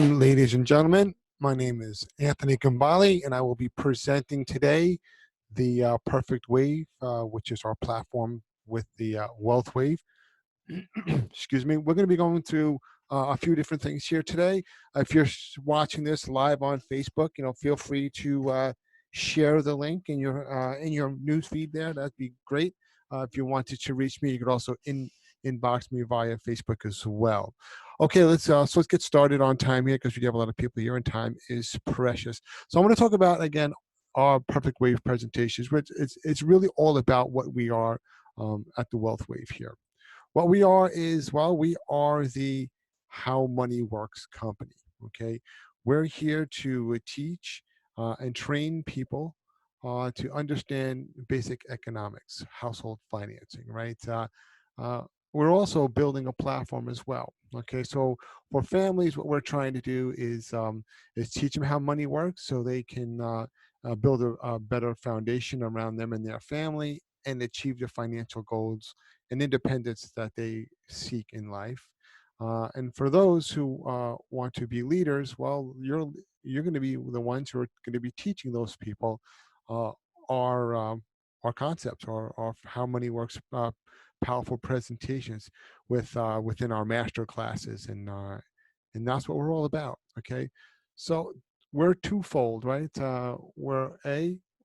Ladies and gentlemen, my name is Anthony Gambale, and I will be presenting today the Perfect Wave, which is our platform with the WealthWave. Excuse me. We're going to be going through a few different things here today. If you're watching this live on Facebook, feel free to share the link in your news feed there. That'd be great. If you wanted to reach me, you could also inbox me via Facebook as well. Okay, let's get started on time here because we have a lot of people here, and time is precious. So I'm going to talk about again our Perfect Wave presentations, which it's really all about what we are at the Wealth Wave here. What we are is, well, we are the How Money Works company, okay? We're here to teach and train people to understand basic economics, household financing, right? Uh, we're also building a platform as well, okay? So for families, what we're trying to do is teach them how money works so they can build a better foundation around them and their family and achieve their financial goals and independence that they seek in life. And for those who want to be leaders, well, you're going to be the ones who are going to be teaching those people uh, our our concepts, or how money works, powerful presentations within our master classes, and that's what we're all about. Okay, so we're twofold, right? We're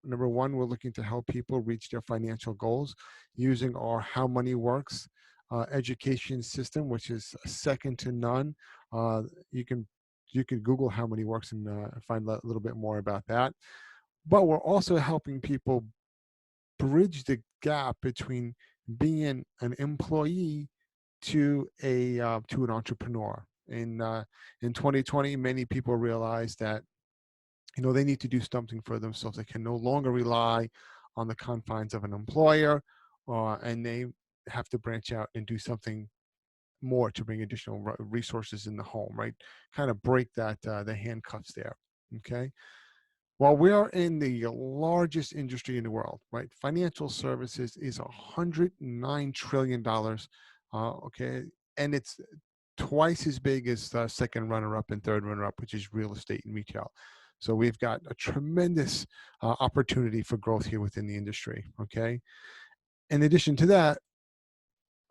number one, we're looking to help people reach their financial goals using our How Money Works education system, which is second to none. Uh, you can Google How Money Works and find a little bit more about that. But we're also helping people bridge the gap between being an employee to an entrepreneur. In 2020, many people realize that they need to do something for themselves. They can no longer rely on the confines of an employer, and they have to branch out and do something more to bring additional resources in the home, right? Kind of break the handcuffs there. Okay. Well, we are in the largest industry in the world, right? Financial services is $109 trillion. Okay. And it's twice as big as the second runner-up and third runner-up, which is real estate and retail. So we've got a tremendous opportunity for growth here within the industry. Okay. In addition to that,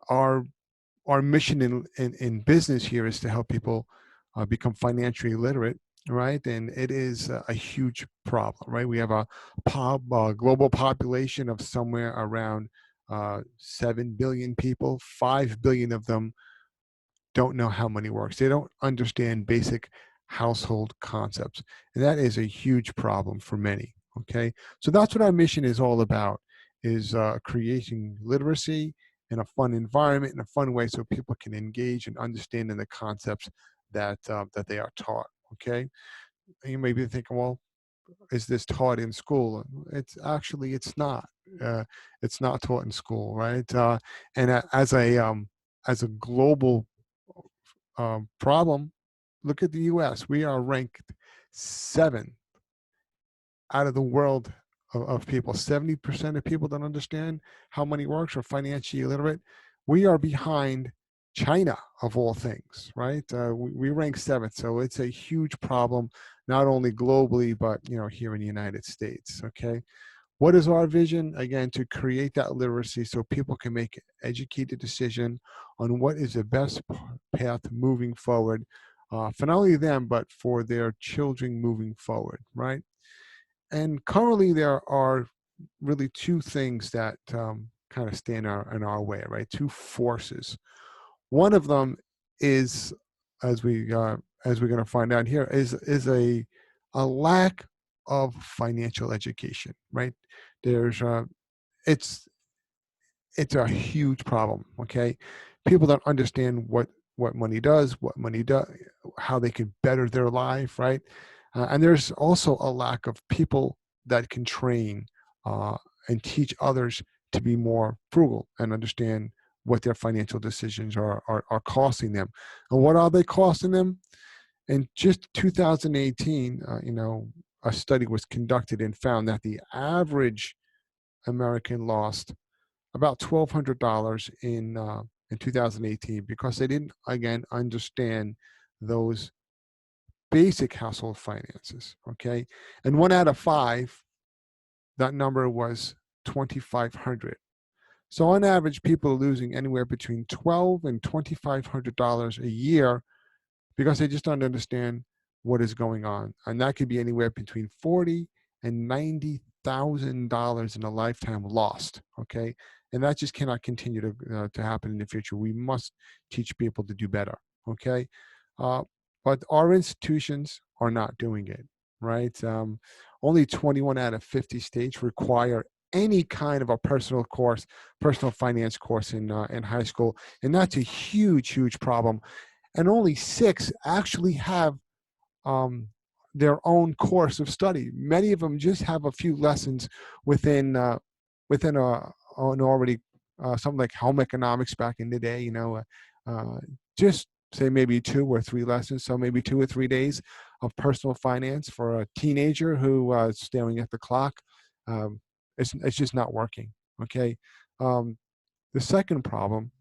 our our mission in business here is to help people become financially literate, right? And it is a huge problem, right? We have a global population of somewhere around 7 billion people. 5 billion of them don't know how money works. They don't understand basic household concepts. And that is a huge problem for many, okay? So that's what our mission is all about, is creating literacy in a fun environment, in a fun way, so people can engage and understand in the concepts that they are taught, okay? And you may be thinking, well, is this taught in school? It's not. It's not taught in school, right? And as a global problem, look at the U.S. We are ranked 7th out of the world of people. 70% of people don't understand how money works or financially illiterate. We are behind China, of all things, right? We rank 7th, so it's a huge problem, not only globally but here in the United States. Okay. What is our vision? Again, to create that literacy so people can make an educated decision on what is the best path moving forward for not only them, but for their children moving forward, right? And currently there are really two things that kind of stand in our way, right? Two forces. One of them is, as we're going to find out here, is a lack of financial education, right? There's it's it's a huge problem. Okay, people don't understand what money does, how they can better their life, right? And there's also a lack of people that can train and teach others to be more frugal and understand what their financial decisions are costing them. And what are they costing them? In just 2018, a study was conducted and found that the average American lost about $1,200 in 2018 because they didn't, again, understand those basic household finances, okay? And 1 out of 5, that number was 2,500. So on average, people are losing anywhere between $1,200 and $2,500 a year because they just don't understand what is going on. And that could be anywhere between $40,000 and $90,000 in a lifetime lost. Okay, and that just cannot continue to happen in the future. We must teach people to do better. Okay, uh, but our institutions are not doing it. Right, only 21 out of 50 states require any kind of a personal finance course in high school, and that's a huge problem. And only 6 actually have um, their own course of study. Many of them just have a few lessons within an already something like home economics back in the day. Uh, just say maybe 2 or 3 lessons, so maybe 2 or 3 days of personal finance for a teenager who is staring at the clock. Um, it's just not working. Okay. Um, the second problem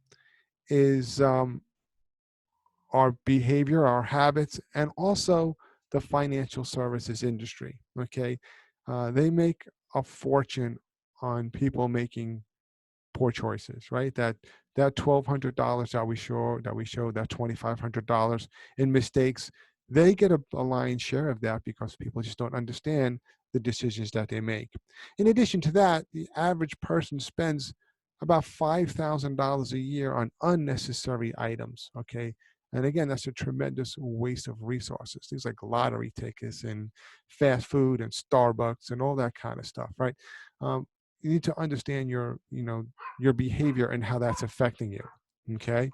is our behavior, our habits, and also the financial services industry. Okay, they make a fortune on people making poor choices, right? That $1,200 that we show that $2,500 in mistakes, they get a lion's share of that because people just don't understand the decisions that they make. In addition to that, the average person spends about $5,000 a year on unnecessary items. Okay. And again, that's a tremendous waste of resources. Things like lottery tickets and fast food and Starbucks and all that kind of stuff, right? You need to understand your behavior and how that's affecting you. Okay,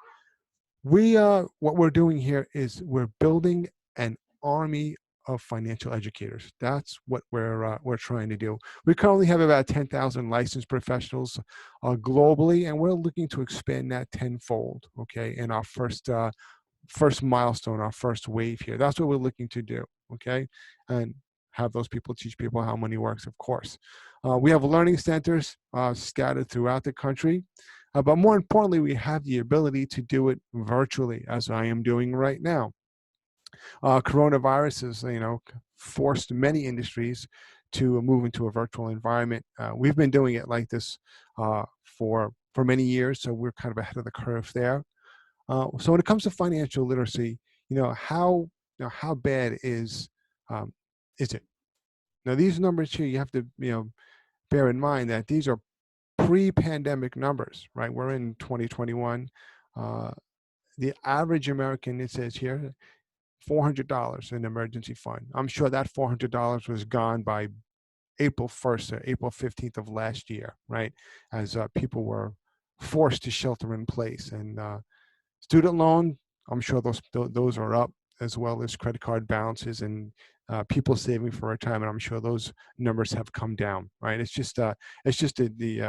what we're doing here is we're building an army of financial educators. That's what we're trying to do. We currently have about 10,000 licensed professionals globally, and we're looking to expand that tenfold. Okay, in our first milestone, our first wave here. That's what we're looking to do. Okay, and have those people teach people how money works. Of course, we have learning centers scattered throughout the country. But more importantly, we have the ability to do it virtually, as I am doing right now. Coronavirus has, forced many industries to move into a virtual environment. We've been doing it like this for many years, so we're kind of ahead of the curve there. So when it comes to financial literacy, how bad is it? Now these numbers here, you have to bear in mind that these are pre-pandemic numbers, right? We're in 2021. Uh, the average American, it says here, $400 in emergency fund. I'm sure that $400 was gone by April 1st or April 15th of last year, right? As people were forced to shelter in place. And student loan, I'm sure those are up, as well as credit card balances and people saving for retirement. I'm sure those numbers have come down, right? It's just the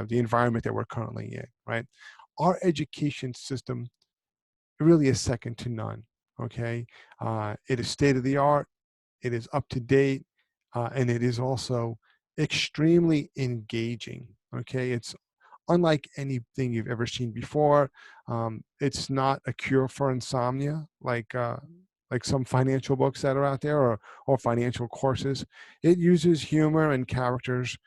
environment that we're currently in, right? Our education system really is second to none. Okay, it is state of the art. It is up to date, and it is also extremely engaging. Okay, it's unlike anything you've ever seen before. It's not a cure for insomnia like some financial books that are out there, or financial courses. It uses humor and characters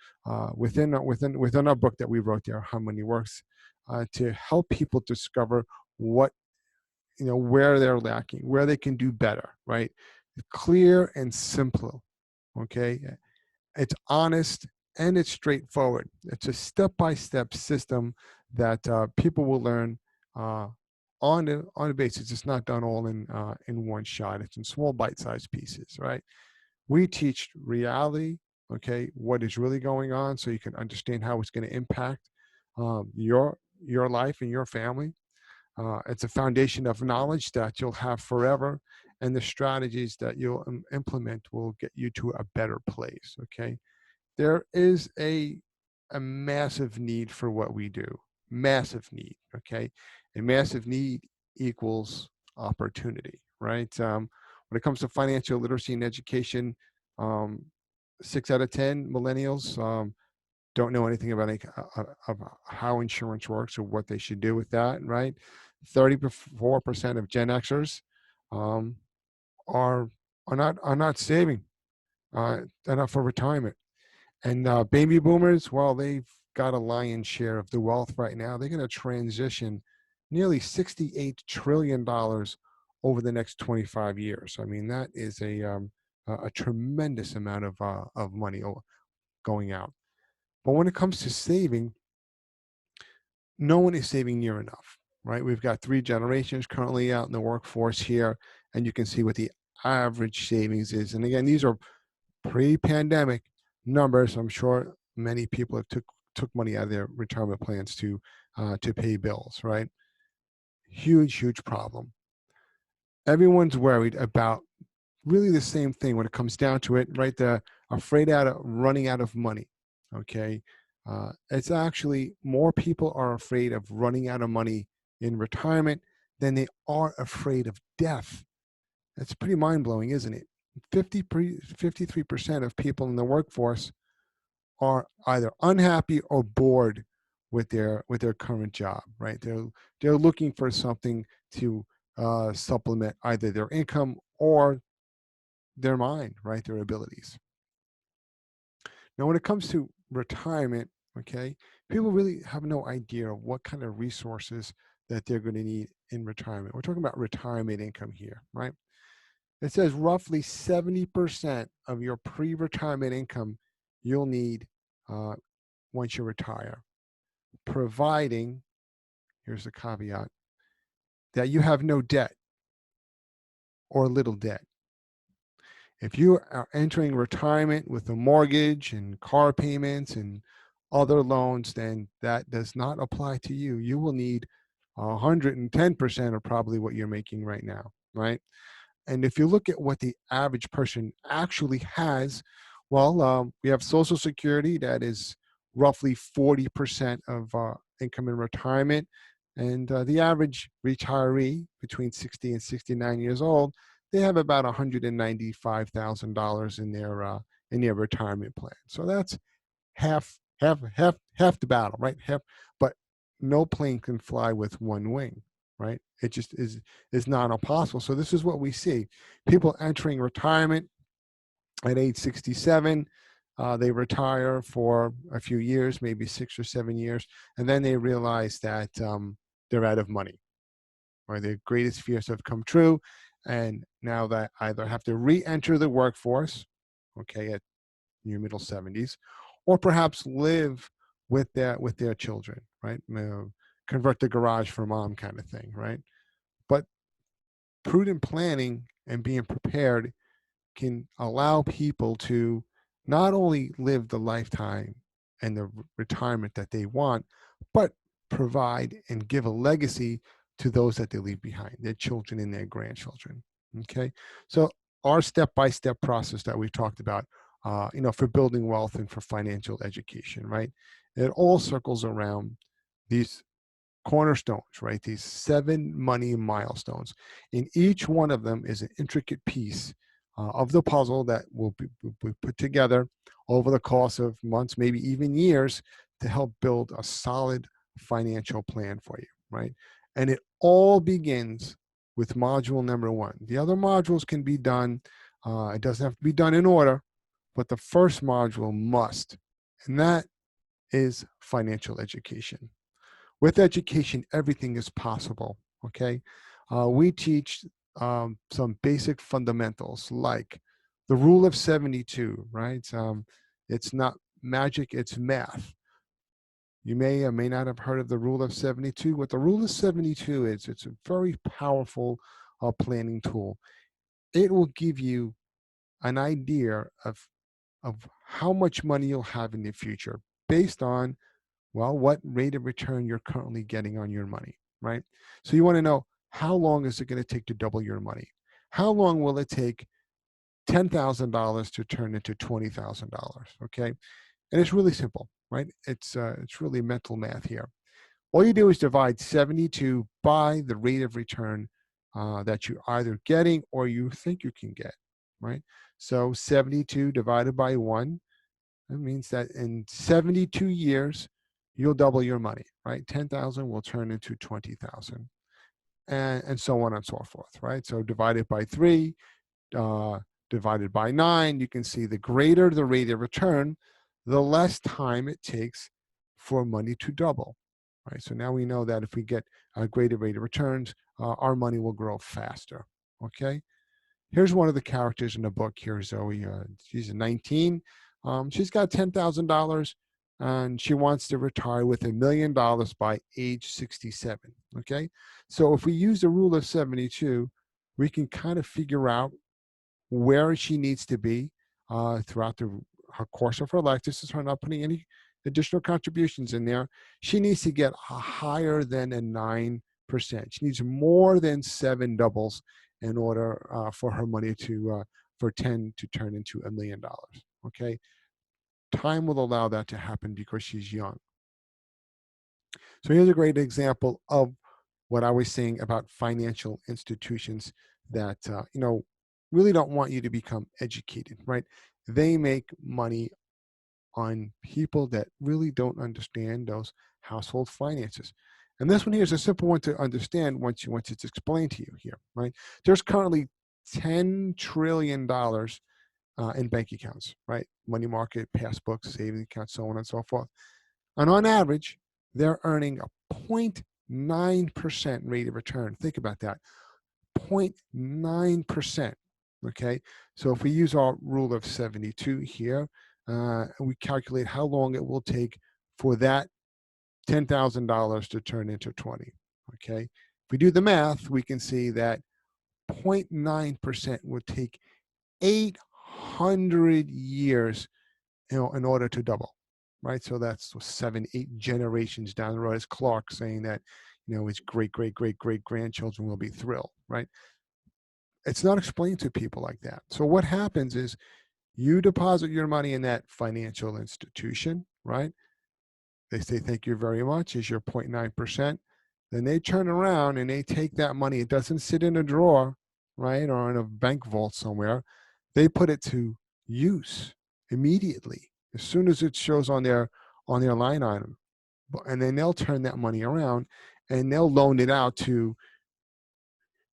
within our book that we wrote there, How Money Works, to help people discover what where they're lacking, where they can do better. Right, clear and simple. Okay, it's honest and it's straightforward. It's a step-by-step system that people will learn on a basis. It's not done all in one shot. It's in small bite-sized pieces, right? We teach reality, okay, what is really going on, so you can understand how it's going to impact your life and your family. It's a foundation of knowledge that you'll have forever, and the strategies that you'll implement will get you to a better place. Okay, there is a massive need for what we do. Massive need. Okay, a massive need equals opportunity, right? When it comes to financial literacy and education, um, 6 out of 10 millennials don't know anything about of how insurance works or what they should do with that, right? 34% of Gen Xers um, are are not saving enough for retirement. And baby boomers, well, they've got a lion's share of the wealth right now. They're going to transition nearly $68 trillion over the next 25 years. I mean, that is a tremendous amount of money going out. But when it comes to saving, no one is saving near enough, right? We've got 3 generations currently out in the workforce here, and you can see what the average savings is. And again, these are pre-pandemic numbers. I'm sure many people have took money out of their retirement plans to pay bills, right? Huge problem. Everyone's worried about really the same thing when it comes down to it, right? They're afraid out of running out of money. Okay, it's actually more people are afraid of running out of money in retirement than they are afraid of death. That's pretty mind-blowing, isn't it? 53% of people in the workforce are either unhappy or bored with their current job, right? They're looking for something to supplement either their income or their mind, right? Their abilities. Now, when it comes to retirement, okay, people really have no idea of what kind of resources that they're going to need in retirement. We're talking about retirement income here, right? It says roughly 70% of your pre-retirement income you'll need uh, once you retire, providing, here's the caveat, that you have no debt or little debt. If you are entering retirement with a mortgage and car payments and other loans, then that does not apply to you. You will need 110% of probably what you're making right now, right? And if you look at what the average person actually has, well, we have Social Security that is roughly 40% of income in retirement. And the average retiree between 60 and 69 years old, they have about $195,000 in their retirement plan. So that's half the battle, right? Half, but no plane can fly with one wing, right? It just is not impossible. So this is what we see: people entering retirement at age 67. They retire for a few years, maybe 6 or 7 years, and then they realize that they're out of money, or their greatest fears have come true, and now they either have to re-enter the workforce, okay, at your middle 70s, or perhaps live with their children, right? Convert the garage for mom kind of thing, right? But prudent planning and being prepared can allow people to not only live the lifetime and the retirement that they want, but provide and give a legacy to those that they leave behind, their children and their grandchildren. Okay, so our step-by-step process that we talked about, for building wealth and for financial education, right? It all circles around these cornerstones, right? These 7 money milestones. And each one of them is an intricate piece of the puzzle that will be put together over the course of months, maybe even years, to help build a solid financial plan for you, right? And it all begins with module number 1. The other modules can be done, it doesn't have to be done in order, but the first module must, and that is financial education. With education, everything is possible, okay? We teach some basic fundamentals like the rule of 72, right? It's not magic, it's math. You may or may not have heard of the rule of 72. What the rule of 72 is, it's a very powerful planning tool. It will give you an idea of how much money you'll have in the future based on, well, what rate of return you're currently getting on your money, right? So you want to know, how long is it going to take to double your money? How long will it take $10,000 to turn into $20,000? Okay, and it's really simple, right? It's really mental math here. All you do is divide 72 by the rate of return that you're either getting or you think you can get, right? So 72 divided by 1, that means that in 72 years, you'll double your money, right? 10,000 will turn into 20,000, and so on and so forth, right? So divided by 3, divided by 9, you can see the greater the rate of return, the less time it takes for money to double. Right? So now we know that if we get a greater rate of returns, our money will grow faster. Okay. Here's one of the characters in the book here, Zoe. She's 19. She's got $10,000 and she wants to retire with $1 million by age 67. Okay. So if we use the rule of 72, we can kind of figure out where she needs to be throughout her course of her life. This is her not putting any additional contributions in there. She needs to get higher than a 9%. She needs more than 7 doubles in order for her money for 10 to turn into $1 million. Okay. Time will allow that to happen because she's young. So here's a great example of what I was saying about financial institutions that, really don't want you to become educated, right? They make money on people that really don't understand those household finances. And this one here is a simple one to understand once it's explained to you here, right? There's currently $10 trillion in bank accounts, right? Money market, passbooks, savings accounts, so on and so forth. And on average, they're earning a 0.9% rate of return. Think about that, 0.9%. Okay, so if we use our rule of 72 here, we calculate how long it will take for that $10,000 to turn into 20. Okay, if we do the math, we can see that 0.9% would take 800 years, in order to double, right? So that's 7, 8 generations down the road. As Clark saying that, his great, great, great, great grandchildren will be thrilled, right? It's not explained to people like that. So what happens is you deposit your money in that financial institution, right? They say, thank you very much, is your 0.9%. Then they turn around and they take that money. It doesn't sit in a drawer, right? Or in a bank vault somewhere. They put it to use immediately, as soon as it shows on their line item. And then they'll turn that money around and they'll loan it out to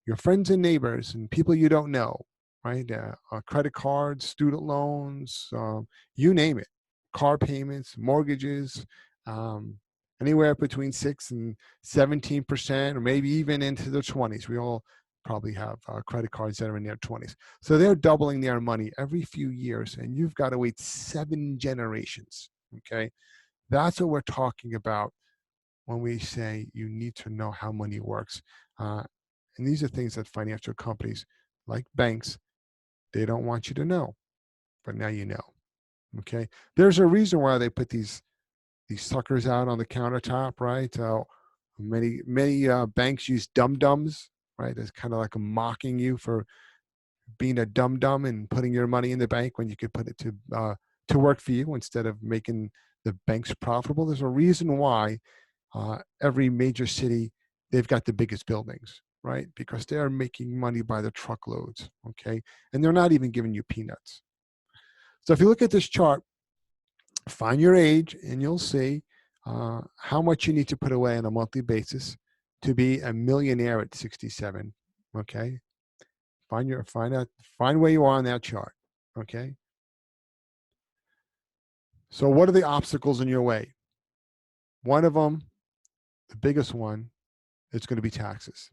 your friends and neighbors and people you don't know, right? Credit cards, student loans, you name it, car payments, mortgages, anywhere between 6 and 17%, or maybe even into the 20s. We all probably have credit cards that are in their 20s. So they're doubling their money every few years, and you've got to wait 7 generations, okay? That's what we're talking about when we say you need to know how money works. And these are things that financial companies like banks, they don't want you to know, but now you know, okay? There's a reason why they put these suckers out on the countertop, right? Many banks use dum-dums, right? It's kind of like mocking you for being a dum-dum and putting your money in the bank when you could put it to work for you instead of making the banks profitable. There's a reason why every major city, they've got the biggest buildings, right? Because they are making money by the truckloads, okay? And they're not even giving you peanuts. So if you look at this chart, find your age and you'll see how much you need to put away on a monthly basis to be a millionaire at 67, okay? Find where you are on that chart, okay? So what are the obstacles in your way? One of them, the biggest one, is going to be taxes.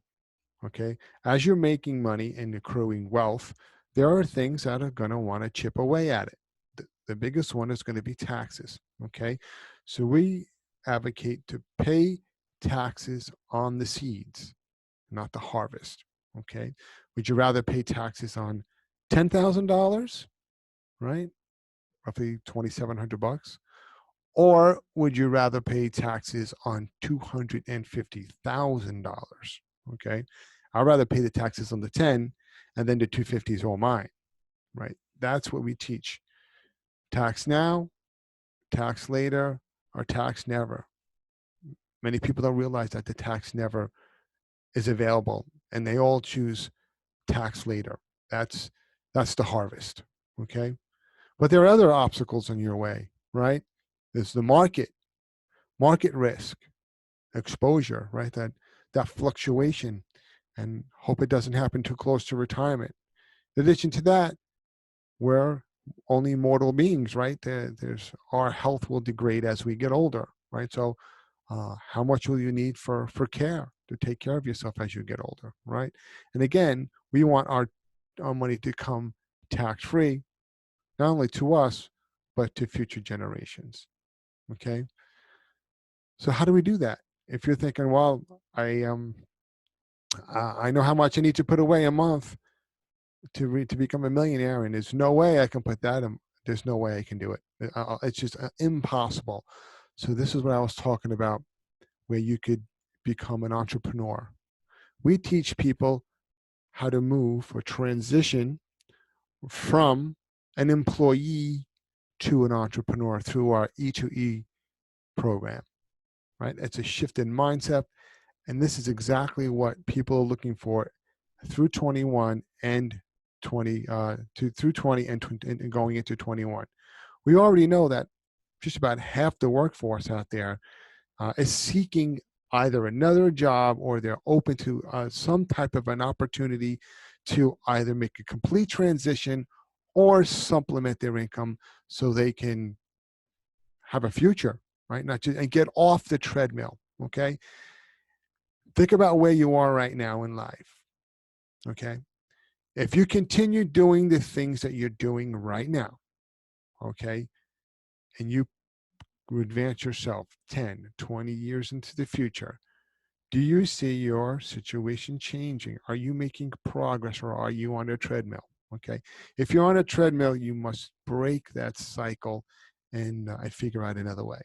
Okay, as you're making money and accruing wealth, there are things that are going to want to chip away at it. The biggest one is going to be taxes. Okay, so we advocate to pay taxes on the seeds, not the harvest. Okay, would you rather pay taxes on $10,000, right? Roughly $2,700, or would you rather pay taxes on $250,000? Okay, I'd rather pay the taxes on the 10, and then the 250 is all mine, right? That's what we teach. Tax now, tax later, or tax never. Many people don't realize that the tax never is available, and they all choose tax later. That's the harvest, okay? But there are other obstacles in your way, right? There's the market risk, exposure, right? That fluctuation, and hope it doesn't happen too close to retirement. In addition to that, we're only mortal beings, right? There's our health will degrade as we get older, right? So how much will you need for care to take care of yourself as you get older, right? And again, we want our money to come tax-free, not only to us, but to future generations, okay? So how do we do that? If you're thinking, well, I know how much I need to put away a month to become a millionaire, and there's no way I can put that in. There's no way I can do it. It's just impossible. So this is what I was talking about, where you could become an entrepreneur. We teach people how to move or transition from an employee to an entrepreneur through our E2E program, right? It's a shift in mindset. And this is exactly what people are looking for through 21 and 20, through 20 and going into 21. We already know that just about half the workforce out there is seeking either another job, or they're open to some type of an opportunity to either make a complete transition or supplement their income so they can have a future, right? Not just, and get off the treadmill, okay? Think about where you are right now in life, okay? If you continue doing the things that you're doing right now, okay, and you advance yourself 10, 20 years into the future, do you see your situation changing? Are you making progress, or are you on a treadmill? Okay. If you're on a treadmill, you must break that cycle and figure out another way.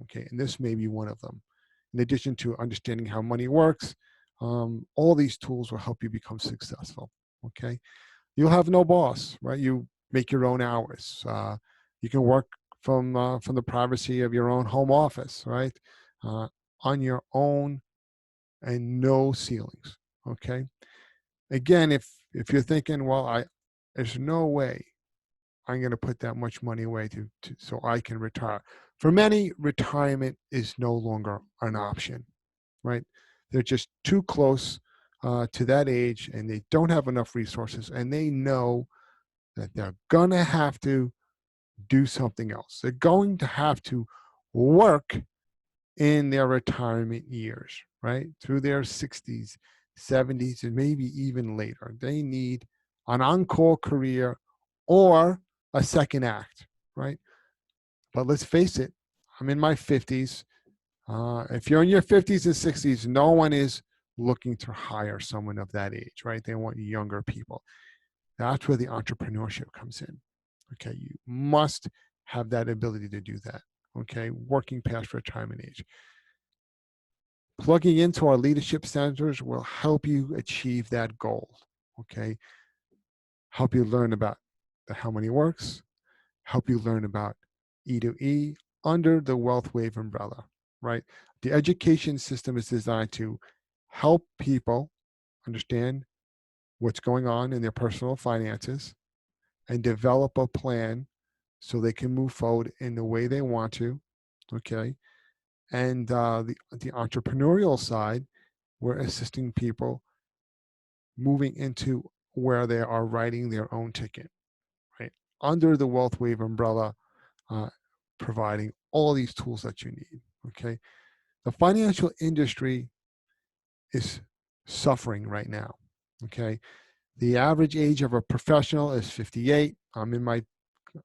Okay. And this may be one of them. In addition to understanding how money works, all these tools will help you become successful. Okay. You'll have no boss, right? You make your own hours. You can work from the privacy of your own home office, right? On your own, and no ceilings. Okay. Again, if you're thinking, well, there's no way I'm going to put that much money away so I can retire. For many, retirement is no longer an option, right? They're just too close to that age, and they don't have enough resources, and they know that they're gonna have to do something else. They're going to have to work in their retirement years, right? Through their 60s, 70s, and maybe even later. They need an encore career or a second act, right? But let's face it, I'm in my 50s. If you're in your 50s and 60s, no one is looking to hire someone of that age, right? They want younger people. That's where the entrepreneurship comes in. Okay, you must have that ability to do that. Okay, working past retirement age. Plugging into our leadership centers will help you achieve that goal. Okay, help you learn about how money works, help you learn about E2E under the WealthWave umbrella, right? The education system is designed to help people understand what's going on in their personal finances and develop a plan so they can move forward in the way they want to, okay? And the entrepreneurial side, we're assisting people moving into where they are writing their own ticket, right? Under the WealthWave umbrella, uh, providing all these tools that you need, okay? The financial industry is suffering right now, okay? The average age of a professional is 58. I'm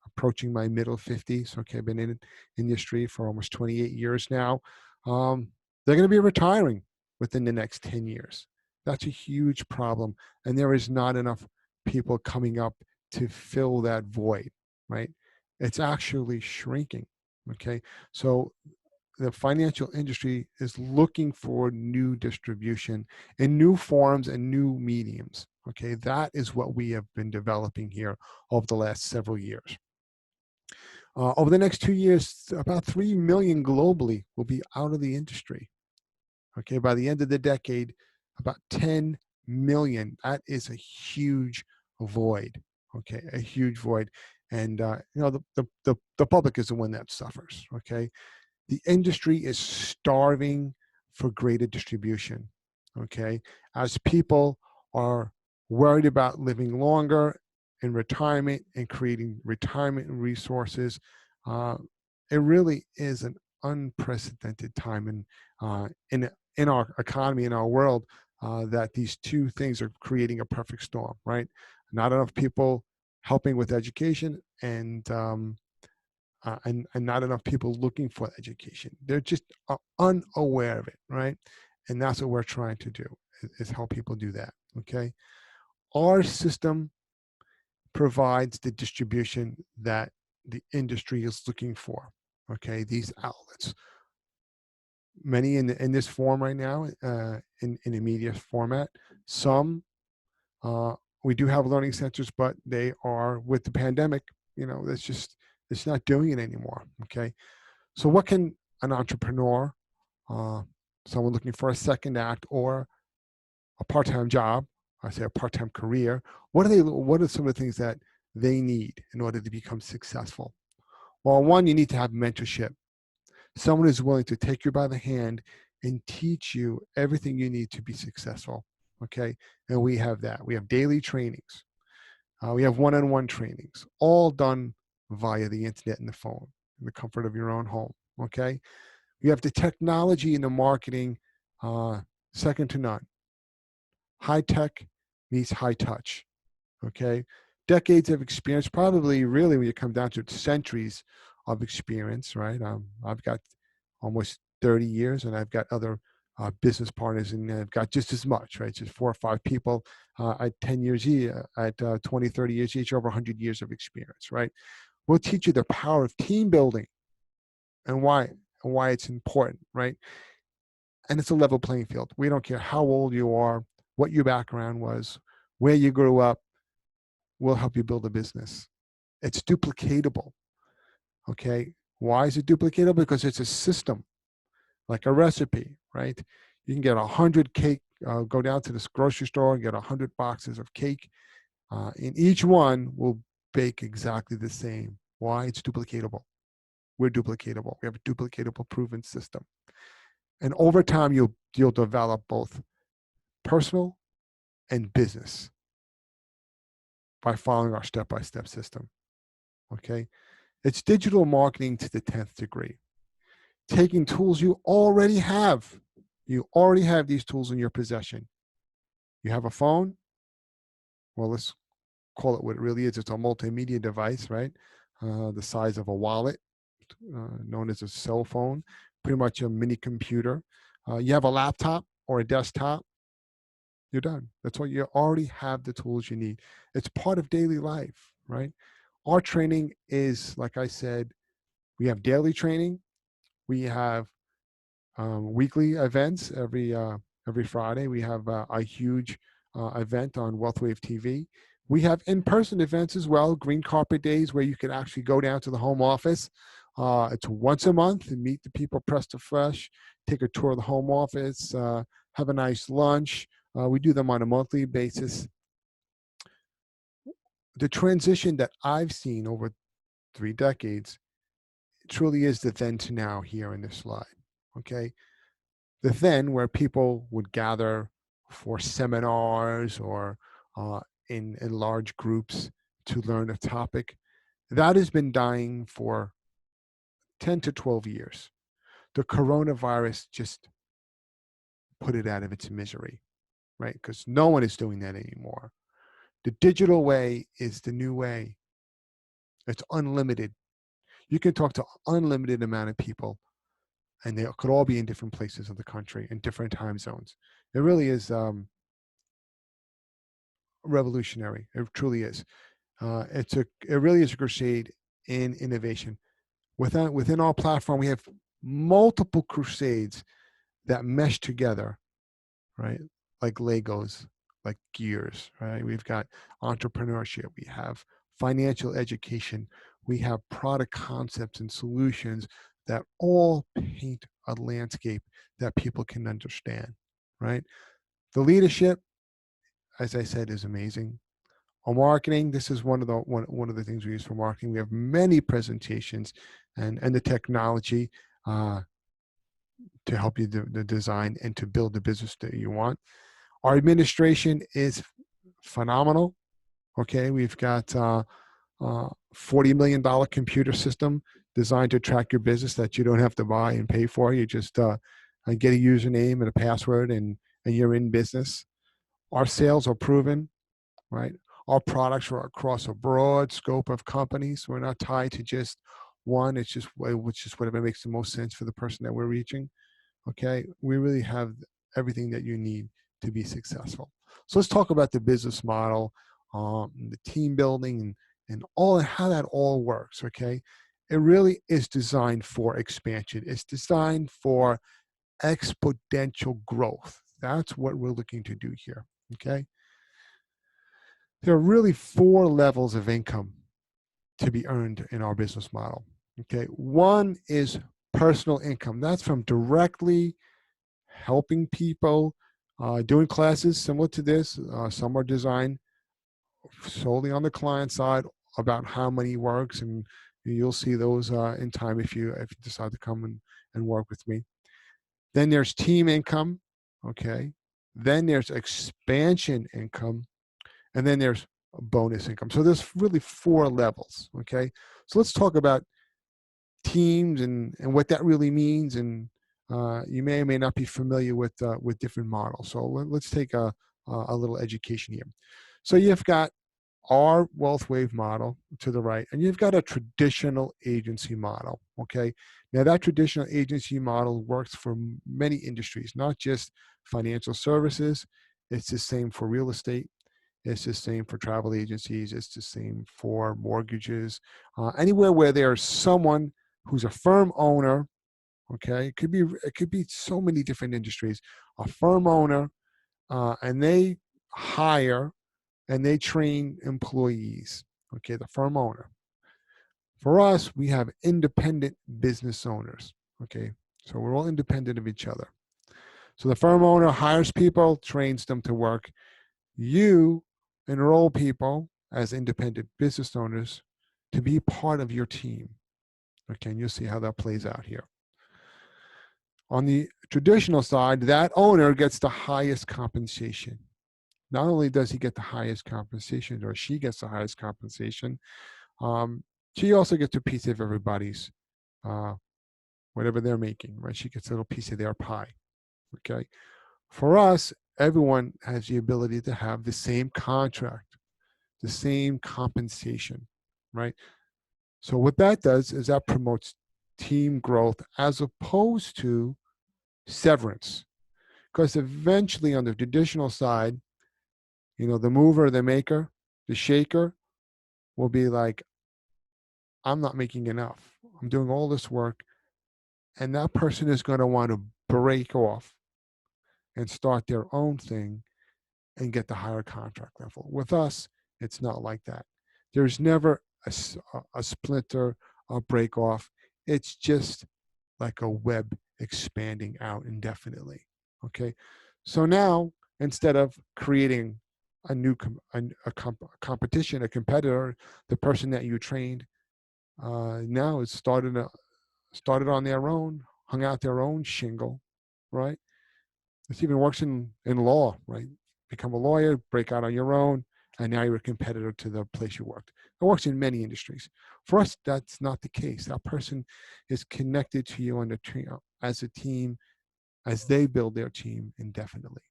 approaching my middle 50s. Okay, I've been in industry for almost 28 years now. They're going to be retiring within the next 10 years. That's a huge problem. And there is not enough people coming up to fill that void, right? It's actually shrinking. Okay, so the financial industry is looking for new distribution in new forms and new mediums. Okay, that is what we have been developing here over the last several years. Over the next 2 years, about 3 million globally will be out of the industry. Okay, by the end of the decade, about 10 million. That is a huge void. Okay, a huge void. And the public is the one that suffers. Okay, the industry is starving for greater distribution. Okay, as people are worried about living longer in retirement and creating retirement resources. Uh, it really is an unprecedented time in our economy, in our world, that these two things are creating a perfect storm, right? Not enough people helping with education, and not enough people looking for education. They're just unaware of it, right? And that's what we're trying to do, is help people do that. Okay, our system provides the distribution that the industry is looking for. Okay, these outlets, many in this form right now, in a media format. Some uh, we do have learning centers, but they are, with the pandemic, that's just, it's not doing it anymore. Okay, so what can an entrepreneur, uh, someone looking for a second act or a part-time job, I say a part-time career, what are some of the things that they need in order to become successful? Well, one, you need to have mentorship. Someone who's willing to take you by the hand and teach you everything you need to be successful. Okay, and we have that. We have daily trainings. We have one-on-one trainings, all done via the internet and the phone, in the comfort of your own home. Okay, we have the technology and the marketing, second to none. High tech meets high touch. Okay, decades of experience, probably really when you come down to it, centuries of experience, right? I've got almost 30 years, and I've got other business partners, and I've got just as much, right? Just 4 or 5 people at 10 years each, at 20, 30 years each, over 100 years of experience, right? We'll teach you the power of team building and why it's important, right? And it's a level playing field. We don't care how old you are, what your background was, where you grew up. We'll help you build a business. It's duplicatable. Okay. Why is it duplicatable? Because it's a system, like a recipe, right? You can get 100 cake, go down to this grocery store and get 100 boxes of cake. And each one will bake exactly the same. Why? It's duplicatable. We're duplicatable. We have a duplicatable proven system. And over time, you'll develop both personal and business by following our step-by-step system. Okay. It's digital marketing to the 10th degree. Taking tools you already have. You already have these tools in your possession. You have a phone. Well, let's call it what it really is. It's a multimedia device, right? The size of a wallet, known as a cell phone, pretty much a mini computer. You have a laptop or a desktop. You're done. That's what you already have, the tools you need. It's part of daily life, right? Our training is, like I said, we have daily training. We have weekly events every Friday. We have a huge event on WealthWave TV. We have in-person events as well, green carpet days, where you can actually go down to the home office. It's once a month and meet the people press to fresh, take a tour of the home office, have a nice lunch. We do them on a monthly basis. The transition that I've seen over 3 decades truly is the then to now here in this slide. Okay. The then, where people would gather for seminars or in large groups to learn a topic, that has been dying for 10 to 12 years. The coronavirus just put it out of its misery, right? Because no one is doing that anymore. The digital way is the new way. It's unlimited. You can talk to unlimited amount of people, and they could all be in different places of the country in different time zones. It really is revolutionary. It truly is. It really is a crusade in innovation. Within our platform, we have multiple crusades that mesh together, right? Like Legos, like gears, right? We've got entrepreneurship, we have financial education, we have product concepts and solutions that all paint a landscape that people can understand, right? The leadership, as I said, is amazing. Our marketing, this is one of the things we use for marketing. We have many presentations and the technology to help you the design and to build the business that you want. Our administration is phenomenal. Okay, we've got $40 million computer system designed to track your business that you don't have to buy and pay for. You just get a username and a password, and you're in business. Our sales are proven, right? Our products are across a broad scope of companies. We're not tied to just one. It's just whatever makes the most sense for the person that we're reaching. Okay, we really have everything that you need to be successful. So let's talk about the business model, the team building, and all how that all works. Okay, it really is designed for expansion. It's designed for exponential growth. That's what we're looking to do here. Okay, there are really 4 levels of income to be earned in our business model. Okay, one is personal income. That's from directly helping people, doing classes similar to this. Some are designed solely on the client side about how money works, and you'll see those in time if you decide to come and work with me. Then there's team income, okay. Then there's expansion income, and then there's bonus income. So there's really 4 levels, okay. So let's talk about teams and what that really means, and you may or may not be familiar with different models. So let's take a little education here. So you've got our WealthWave model to the right, and you've got a traditional agency model. Okay, now that traditional agency model works for many industries, not just financial services. It's the same for real estate. It's the same for travel agencies. It's the same for mortgages. Anywhere where there's someone who's a firm owner, okay, it could be so many different industries. A firm owner, and they hire and they train employees. Okay, the firm owner. For us, we have independent business owners. Okay, so we're all independent of each other. So the firm owner hires people, trains them to work. You enroll people as independent business owners to be part of your team. Okay, and you'll see how that plays out here. On the traditional side, that owner gets the highest compensation. Not only does he get the highest compensation, or she gets the highest compensation, she also gets a piece of everybody's, whatever they're making, right? She gets a little piece of their pie, okay? For us, everyone has the ability to have the same contract, the same compensation, right? So what that does is that promotes team growth as opposed to severance. Because eventually on the traditional side, the mover, the maker, the shaker will be like, I'm not making enough. I'm doing all this work. And that person is going to want to break off and start their own thing and get the higher contract level. With us, it's not like that. There's never a splinter, a break off. It's just like a web expanding out indefinitely. Okay. So now, instead of creating a new competition, a competitor, the person that you trained now is started on their own, hung out their own shingle, right? This even works in law, right? Become a lawyer, break out on your own, and now you're a competitor to the place you worked. It works in many industries. For us, that's not the case. That person is connected to you on as a team, as they build their team indefinitely.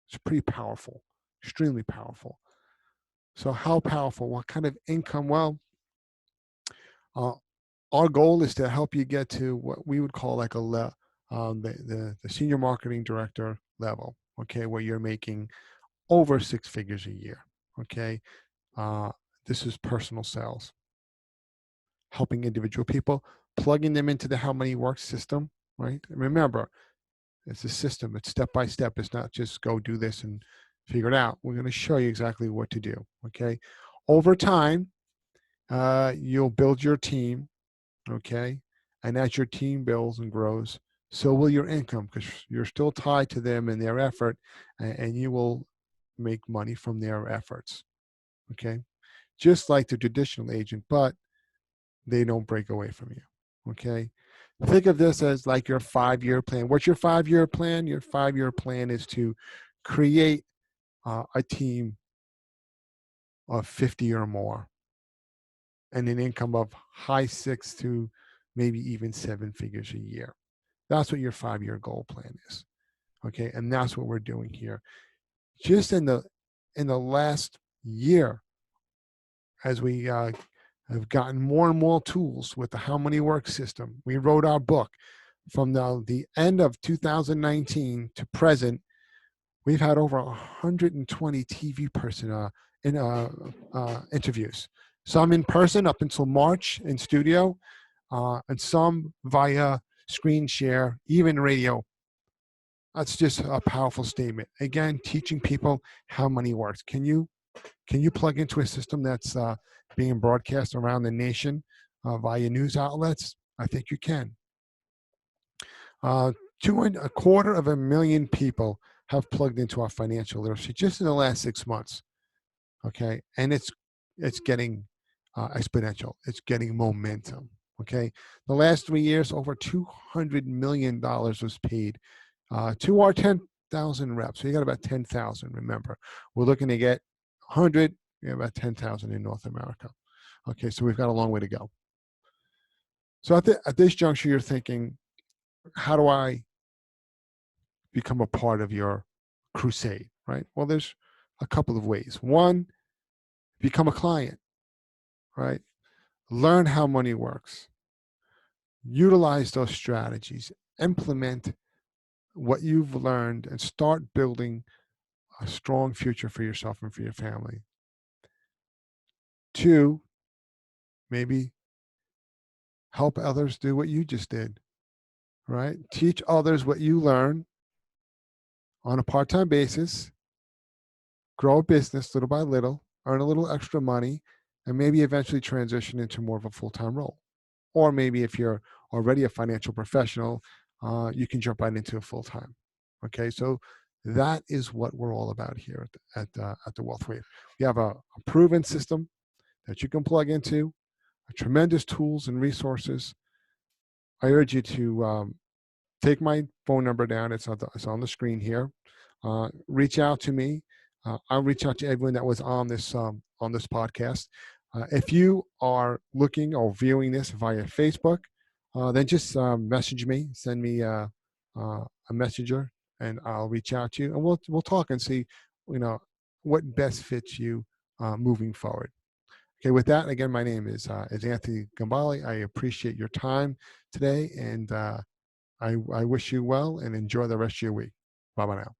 It's pretty powerful, extremely powerful. So how powerful? What kind of income? Well, our goal is to help you get to what we would call like the senior marketing director level, okay, where you're making over 6 figures a year, okay? This is personal sales, helping individual people, plugging them into the how money works system, right? Remember, it's a system. It's step by step. It's not just go do this and figure it out. We're going to show you exactly what to do, okay? Over time, you'll build your team, okay? And as your team builds and grows, so will your income, because you're still tied to them and their effort, and you will make money from their efforts, okay? Just like the traditional agent, but they don't break away from you, okay? Think of this as like your 5-year plan. What's your 5-year plan? Your 5-year plan is to create a team of 50 or more, and an income of high six to maybe even seven figures a year. That's what your 5-year goal plan is. Okay. And that's what we're doing here. Just in the last year, as we have gotten more and more tools with the How Money Works system, we wrote our book. From the end of 2019 to present, we've had over 120 TV interviews, some in person up until March in studio, and some via screen share, even radio. That's just a powerful statement. Again, teaching people how money works. Can you plug into a system that's being broadcast around the nation via news outlets? I think you can. A quarter of a million people have plugged into our financial literacy just in the last 6 months. Okay, and it's getting exponential. It's getting momentum. Okay, the last 3 years, over $200 million was paid to our 10,000 reps. So you got about 10,000. Remember, we're looking to get 100. We have about 10,000 in North America. Okay, so we've got a long way to go. So at this juncture, you're thinking, how do I become a part of your crusade, right? Well, there's a couple of ways. One, become a client, right? Learn how money works. Utilize those strategies. Implement what you've learned and start building a strong future for yourself and for your family. Two, maybe help others do what you just did, right? Teach others what you learn on a part-time basis, grow a business little by little, earn a little extra money, and maybe eventually transition into more of a full-time role. Or maybe if you're already a financial professional, you can jump right into a full-time. Okay, so that is what we're all about here at the WealthWave. We have a proven system that you can plug into, tremendous tools and resources. I urge you to take my phone number down. It's on the screen here. Reach out to me. I'll reach out to everyone that was on this podcast. If you are looking or viewing this via Facebook, then just message me. Send me a messenger, and I'll reach out to you, and we'll talk and see, what best fits you moving forward. Okay, with that, again, my name is Anthony Gambale. I appreciate your time today, and I wish you well and enjoy the rest of your week. Bye-bye now.